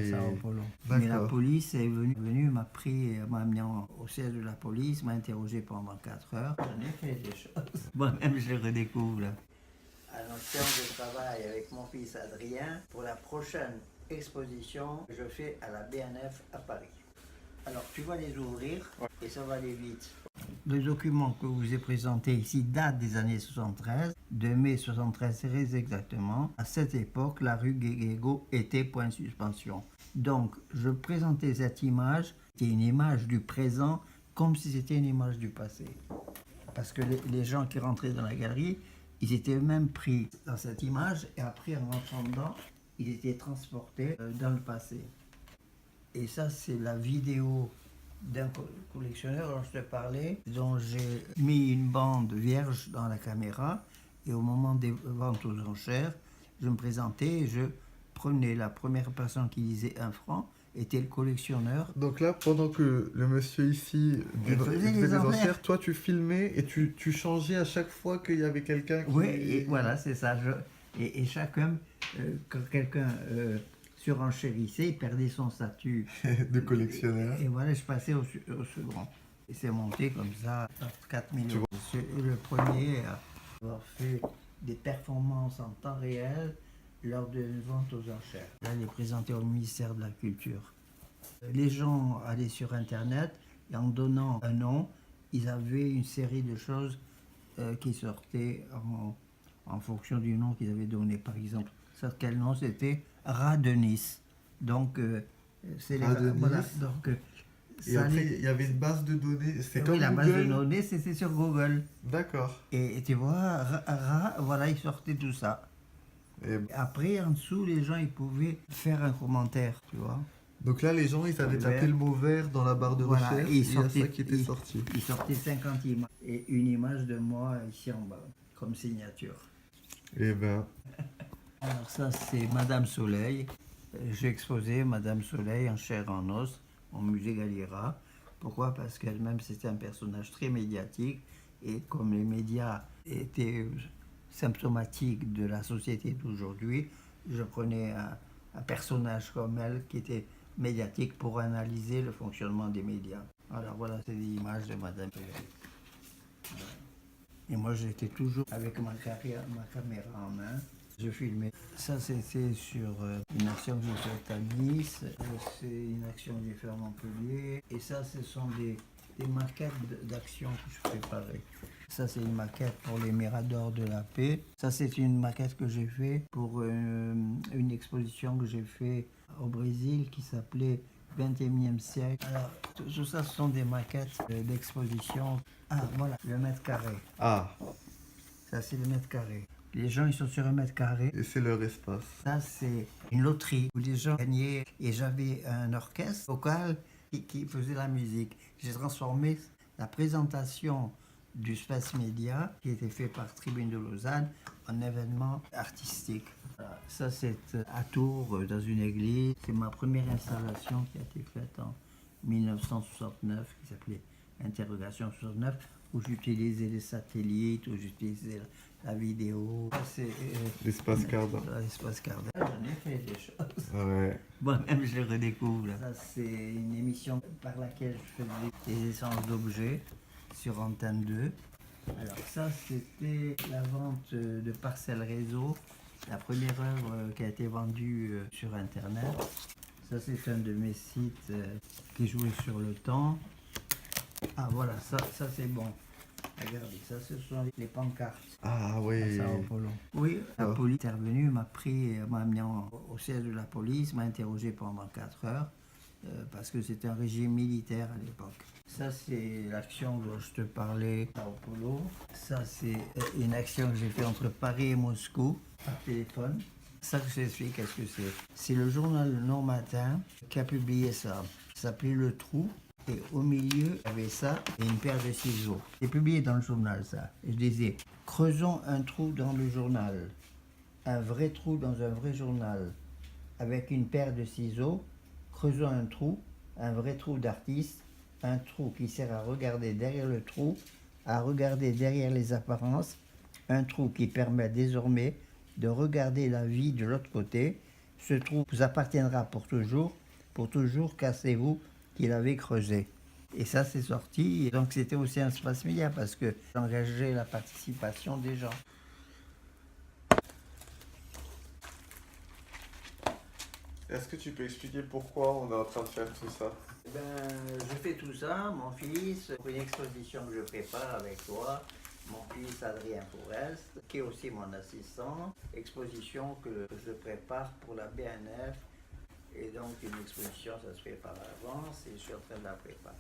Sao Paulo. D'accord. Mais la police est venue m'a pris, m'a amené au siège de la police, m'a interrogé pendant 4 heures. J'en ai fait des choses. Moi-même, je les redécouvre là. À notre séance de travail avec mon fils Adrien, pour la prochaine exposition que je fais à la BNF à Paris. Alors, tu vas les ouvrir et ça va aller vite. Le document que je vous ai présenté ici date des années 73, de mai 73 très exactement. À cette époque, la rue Guéguégo était point de suspension. Donc, je présentais cette image, qui est une image du présent, comme si c'était une image du passé. Parce que les gens qui rentraient dans la galerie, ils étaient eux-mêmes pris dans cette image et après, en rentrant dedans, ils étaient transportés dans le passé. Et ça, c'est la vidéo d'un collectionneur dont je te parlais, dont j'ai mis une bande vierge dans la caméra. Et au moment des ventes aux enchères, je me présentais et je prenais la première personne qui disait 1 franc, était le collectionneur. Donc là, pendant que le monsieur ici faisait les des enchères. enchères, toi tu filmais et tu changeais à chaque fois qu'il y avait quelqu'un qui... Oui, et voilà, c'est ça. Et chacun, quand quelqu'un surenchérissait, il perdait son statut de collectionneur. Et voilà, je passais au second. Et c'est monté comme ça à 4 millions. Je suis le premier à avoir fait des performances en temps réel lors d'une vente aux enchères. Là, il est présenté au ministère de la Culture. Les gens allaient sur Internet et en donnant un nom, ils avaient une série de choses qui sortaient en fonction du nom qu'ils avaient donné. Par exemple, ça, quel nom c'était? Rat de Nice. Donc, c'est Rat de Nice. Voilà, donc, et après, il y avait une base de données. C'est comme oui, la Google. base de données, c'était sur Google. D'accord. Et tu vois, voilà, il sortait tout ça. Et... Après, en dessous, les gens, ils pouvaient faire un commentaire, tu vois. Donc là, les gens, ils avaient tapé le mot vert dans la barre de recherche et il y a ça qui était sorti. Il sortait 50 images et une image de moi ici en bas, comme signature. Eh ben... Alors ça, c'est Madame Soleil. J'ai exposé Madame Soleil en chair et en os au musée Galliera. Pourquoi? Parce qu'elle-même, c'était un personnage très médiatique. Et comme les médias étaient symptomatiques de la société d'aujourd'hui, je prenais un personnage comme elle qui était médiatique pour analyser le fonctionnement des médias. Alors voilà, c'est des images de Madame Soleil. Et moi, j'étais toujours avec ma caméra en main. Je filmais. Ça, c'était sur une action que j'ai faite à Nice. C'est une action que j'ai faite à Montpellier. Et ça, ce sont des maquettes d'actions que je préparais. Ça, c'est une maquette pour les Miradors de la Paix. Ça, c'est une maquette que j'ai faite pour une exposition que j'ai faite au Brésil qui s'appelait 21e siècle. Alors, tout ça, ce sont des maquettes d'exposition. Ah, voilà, le mètre carré. Ah. Ça, c'est le mètre carré. Les gens, ils sont sur 1 mètre carré. Et c'est leur espace. Ça, c'est une loterie où les gens gagnaient. Et j'avais un orchestre vocal qui faisait la musique. J'ai transformé la présentation du Space Média, qui était fait par Tribune de Lausanne, en événement artistique. Voilà. Ça, c'est à Tours, dans une église. C'est ma première installation qui a été faite en 1969, qui s'appelait Interrogation 69, où j'utilisais les satellites, où j'utilisais la vidéo. C'est l'espace Cardin. L'espace Cardin. J'en ai fait des choses. Ouais. Moi-même, je les redécouvre. Ça, c'est une émission par laquelle je faisais des essences d'objets sur Antenne 2. Alors ça, c'était la vente de Parcelles Réseau, la première œuvre qui a été vendue sur Internet. Ça, c'est un de mes sites qui jouait sur le temps. Ah voilà, ça c'est bon. Regardez, ça ce sont les pancartes. Ah oui. Sao Paulo. Oui, la police est revenue, m'a amené au siège de la police, m'a interrogé pendant 4 heures, parce que c'était un régime militaire à l'époque. Ça c'est l'action dont je te parlais, Sao Paulo. Ça c'est une action que j'ai faite entre Paris et Moscou, par téléphone. Ça que je t'explique, qu'est-ce que c'est? C'est le journal Le Non Matin qui a publié ça. Ça s'appelait Le Trou. Et au milieu, il y avait ça et une paire de ciseaux. C'est publié dans le journal, ça. Et je disais, creusons un trou dans le journal. Un vrai trou dans un vrai journal. Avec une paire de ciseaux, creusons un trou, un vrai trou d'artiste. Un trou qui sert à regarder derrière le trou, à regarder derrière les apparences. Un trou qui permet désormais de regarder la vie de l'autre côté se trouve, vous appartiendra pour toujours, cassez-vous, qu'il avait creusé. Et ça, c'est sorti. Donc, c'était aussi un espace média parce que j'engageais la participation des gens. Est-ce que tu peux expliquer pourquoi on est en train de faire tout ça? Je fais tout ça, mon fils, pour une exposition que je prépare avec toi, mon fils Adrien Forest, qui est aussi mon assistant, exposition que je prépare pour la BNF, et donc une exposition, ça se fait par avance, et je suis en train de la préparer.